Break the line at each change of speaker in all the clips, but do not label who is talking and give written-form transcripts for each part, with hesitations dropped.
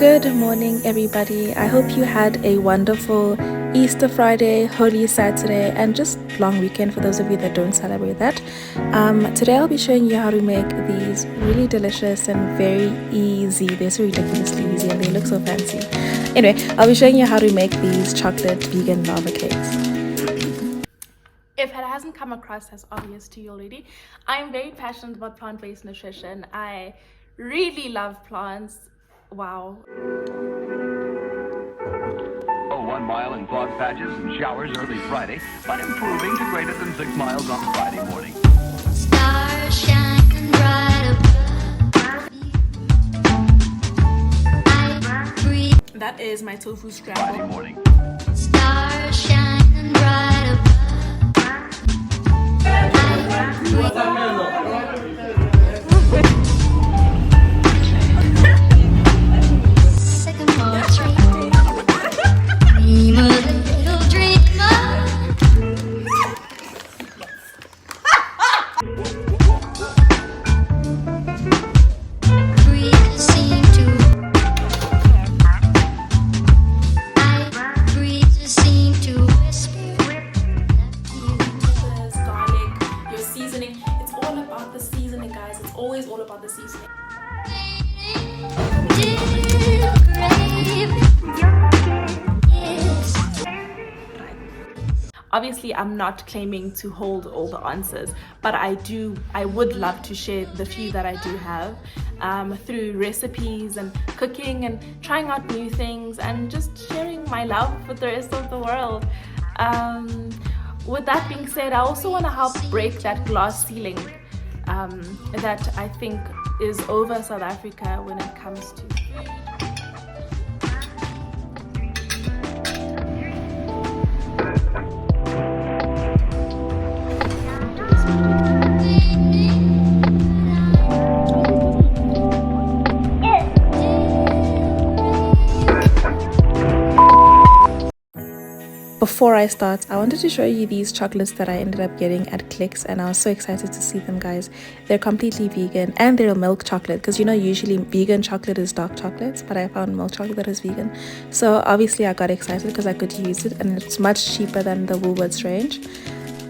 Good morning, everybody. I hope you had a wonderful Easter Friday, Holy Saturday, and just long weekend for those of you that don't celebrate that. Today I'll be showing you how to make these really delicious and very easy. They're so ridiculously easy and they look so fancy. Anyway, I'll be showing you how to make these chocolate vegan lava cakes. If it hasn't come across as obvious to you already, I'm very passionate about plant-based nutrition. I really love plants. Wow.
1 mile in fog patches and showers early Friday, but improving to greater than 6 miles on Friday morning.
Stars shining bright above.
That is my tofu scramble.
Friday morning.
Stars shining bright above. Sycamore tree. Dream a little dreamer. Breeze seem to. Breeze seem to whisper.
Garlic, your seasoning. It's all about the seasoning, guys. It's always all about the seasoning. Obviously, I'm not claiming to hold all the answers, but I would love to share the few that I do have through recipes and cooking and trying out new things and just sharing my love with the rest of the world. With that being said, I also want to help break that glass ceiling that I think is over South Africa when it comes to food. Before I start, I wanted to show you these chocolates that I ended up getting at Clicks, and I was so excited to see them, guys. They're completely vegan and they're milk chocolate, because you know usually vegan chocolate is dark chocolates, but I found milk chocolate that is vegan. So obviously I got excited because I could use it and it's much cheaper than the Woolworths range.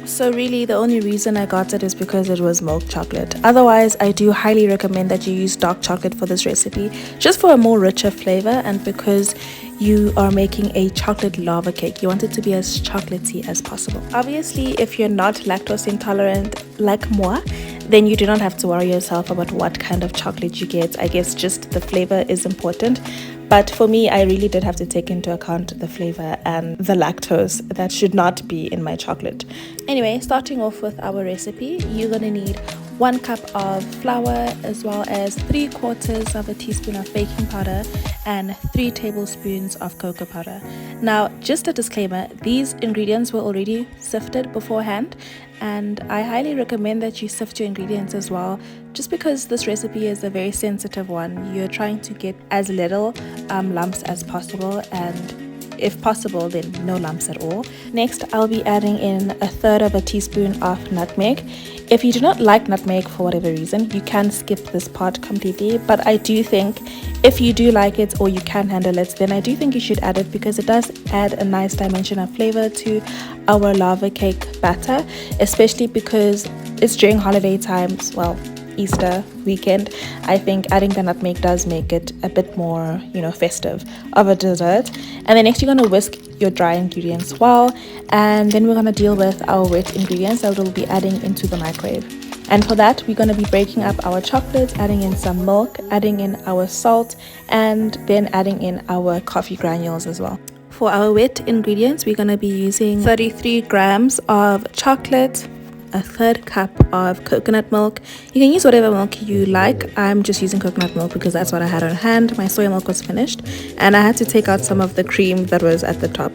So really the only reason I got it is because it was milk chocolate. Otherwise, I do highly recommend that you use dark chocolate for this recipe, just for a more richer flavor, and because you are making a chocolate lava cake, you want it to be as chocolatey as possible. Obviously, if you're not lactose intolerant like moi, then you do not have to worry yourself about what kind of chocolate you get. I guess just the flavor is important. But for me, I really did have to take into account the flavor and the lactose that should not be in my chocolate. Anyway, starting off with our recipe, you're gonna need 1 cup of flour, as well as 3/4 of a teaspoon of baking powder and 3 tablespoons of cocoa powder. Now, just a disclaimer, these ingredients were already sifted beforehand, and I highly recommend that you sift your ingredients as well, just because this recipe is a very sensitive one. You're trying to get as little lumps as possible, and if possible, then no lumps at all. Next, I'll be adding in 1/3 of a teaspoon of nutmeg. If you do not like nutmeg for whatever reason, you can skip this part completely, but I do think if you do like it or you can handle it, then I do think you should add it, because it does add a nice dimension of flavor to our lava cake batter, especially because it's during holiday times, well, Easter weekend. I think adding the nutmeg does make it a bit more, festive of a dessert. And then next, you're going to whisk your dry ingredients well, and then we're going to deal with our wet ingredients that we'll be adding into the microwave. And for that, we're going to be breaking up our chocolates, adding in some milk, adding in our salt, and then adding in our coffee granules as well. For our wet ingredients, we're going to be using 33 grams of chocolate, 1/3 cup of coconut milk. You can use whatever milk you like. I'm just using coconut milk because that's what I had on hand. My soy milk was finished and I had to take out some of the cream that was at the top.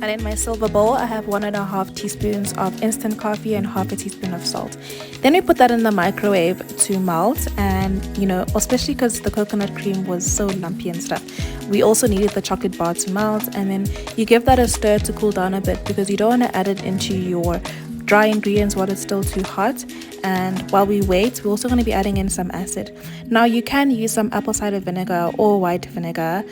And in my silver bowl, I have 1.5 teaspoons of instant coffee and 1/2 teaspoon of salt. Then we put that in the microwave to melt, and especially because the coconut cream was so lumpy and stuff, we also needed the chocolate bar to melt, and then you give that a stir to cool down a bit, because you don't want to add it into your dry ingredients while it's still too hot, and while we wait, we're also going to be adding in some acid. Now you can use some apple cider vinegar or white vinegar,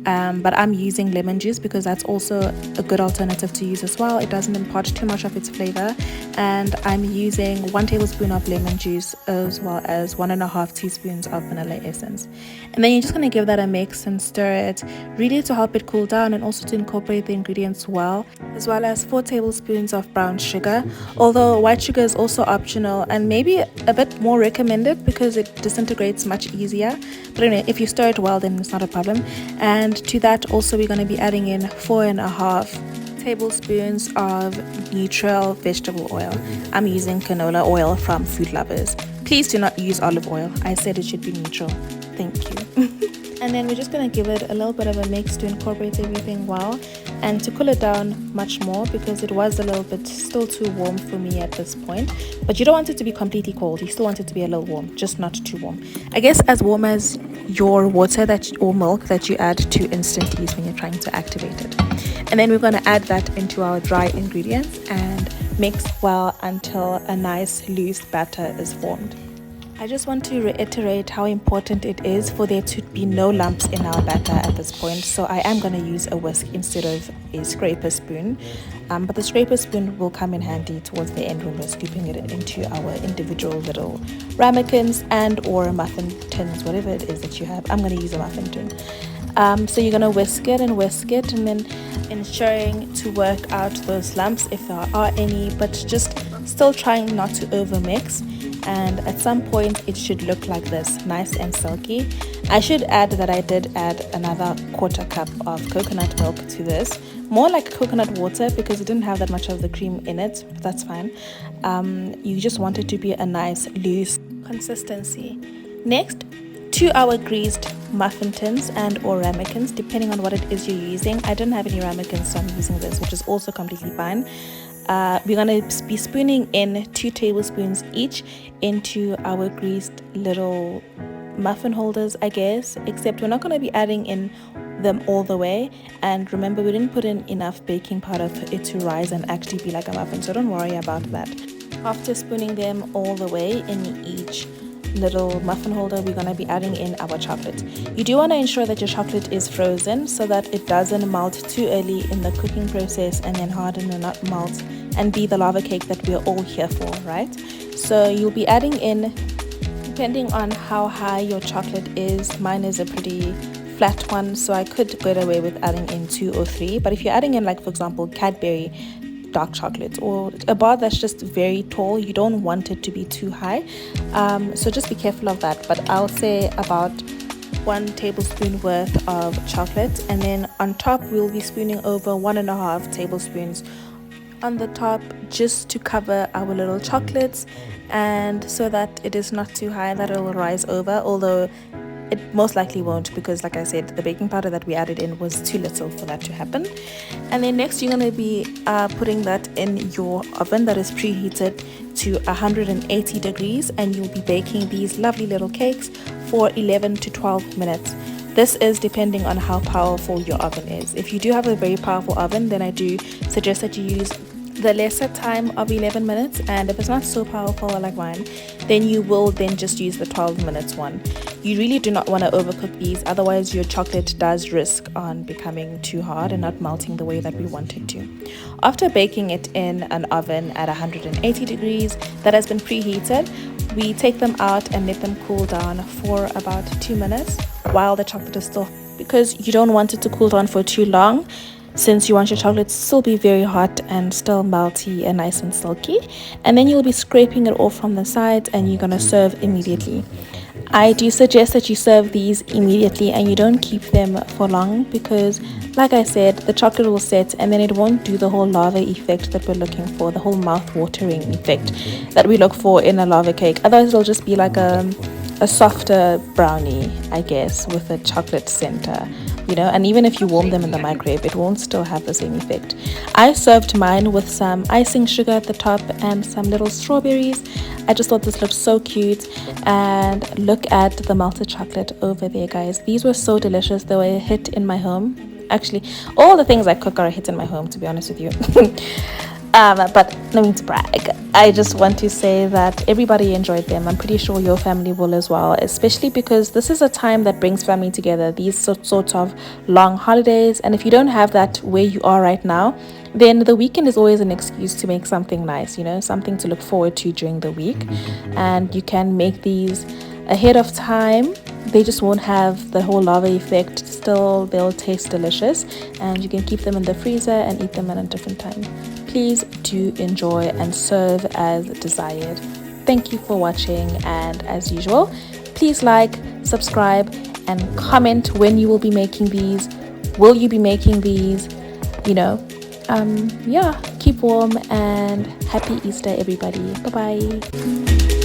but I'm using lemon juice because that's also a good alternative to use as well. It doesn't impart too much of its flavor. And I'm using 1 tablespoon of lemon juice as well as 1.5 teaspoons of vanilla essence. And then you're just going to give that a mix and stir it, really to help it cool down and also to incorporate the ingredients well, as well as 4 tablespoons of brown sugar, although white sugar is also optional and maybe a bit more recommended because it disintegrates much easier. But anyway, if you stir it well, then it's not a problem. And to that also we're going to be adding in 4.5 tablespoons of neutral vegetable oil. I'm using canola oil from Food Lovers. Please do not use olive oil. I said it should be neutral. Thank you. And then we're just going to give it a little bit of a mix to incorporate everything well and to cool it down much more because it was a little bit still too warm for me at this point. But you don't want it to be completely cold. You still want it to be a little warm, just not too warm. I guess as warm as your water or milk that you add to instant teas when you're trying to activate it. And then we're going to add that into our dry ingredients and mix well until a nice loose batter is formed. I just want to reiterate how important it is for there to be no lumps in our batter at this point. So I am going to use a whisk instead of a scraper spoon. But the scraper spoon will come in handy towards the end when we're scooping it into our individual little ramekins and or muffin tins, whatever it is that you have. I'm going to use a muffin tin. So you're going to whisk it and then ensuring to work out those lumps if there are any, but just still trying not to over mix. And at some point it should look like this, nice and silky. I should add that I did add another 1/4 cup of coconut milk to this, more like coconut water because it didn't have that much of the cream in it, but that's fine. You just want it to be a nice loose consistency. Next, 2 our greased muffin tins and or ramekins, depending on what it is you're using. I didn't have any ramekins, so I'm using this, which is also completely fine. We're going to be spooning in 2 tablespoons each into our greased little muffin holders, I guess, except we're not going to be adding in them all the way. And remember, we didn't put in enough baking powder for it to rise and actually be like a muffin, so don't worry about that. After spooning them all the way in each little muffin holder, we're going to be adding in our chocolate. You do want to ensure that your chocolate is frozen so that it doesn't melt too early in the cooking process and then harden and not melt and be the lava cake that we're all here for, right? So you'll be adding in, depending on how high your chocolate is. Mine is a pretty flat one, so I could get away with adding in 2 or 3. But if you're adding in, like for example, Cadbury dark chocolate or a bar that's just very tall, you don't want it to be too high, so just be careful of that. But I'll say about 1 tablespoon worth of chocolate, and then on top we'll be spooning over 1.5 tablespoons on the top just to cover our little chocolates, and so that it is not too high that it will rise over, although it most likely won't because, like I said, the baking powder that we added in was too little for that to happen. And then next you're going to be putting that in your oven that is preheated to 180 degrees, and you'll be baking these lovely little cakes for 11 to 12 minutes. This is depending on how powerful your oven is. If you do have a very powerful oven, then I do suggest that you use the lesser time of 11 minutes, and if it's not so powerful like mine, then you will then just use the 12 minutes one. You really do not want to overcook these, otherwise your chocolate does risk on becoming too hard and not melting the way that we want it to. After baking it in an oven at 180 degrees that has been preheated, we take them out and let them cool down for about 2 minutes while the chocolate is still, because you don't want it to cool down for too long, since you want your chocolate to still be very hot and still melty and nice and silky. And then you'll be scraping it off from the sides and you're going to serve immediately. I do suggest that you serve these immediately and you don't keep them for long because, like I said, the chocolate will set and then it won't do the whole lava effect that we're looking for, the whole mouth-watering effect that we look for in a lava cake. Otherwise it'll just be like a softer brownie, I guess, with a chocolate center, you know. And even if you warm them in the microwave, it won't still have the same effect. I served mine with some icing sugar at the top and some little strawberries. I just thought this looked so cute. And look at the melted chocolate over there, guys. These were so delicious. They were a hit in my home. Actually, all the things I cook are a hit in my home, to be honest with you. But no need to brag. I just want to say that everybody enjoyed them. I'm pretty sure your family will as well, especially because this is a time that brings family together, these sorts of long holidays. And if you don't have that where you are right now, then the weekend is always an excuse to make something nice, you know, something to look forward to during the week. And you can make these ahead of time. They just won't have the whole lava effect. Still, they'll taste delicious, and you can keep them in the freezer and eat them at a different time. Please do enjoy and serve as desired. Thank you for watching, and as usual, please like, subscribe, and comment when you will be making these. Will you be making these? You know, yeah, keep warm and happy Easter, everybody. Bye bye.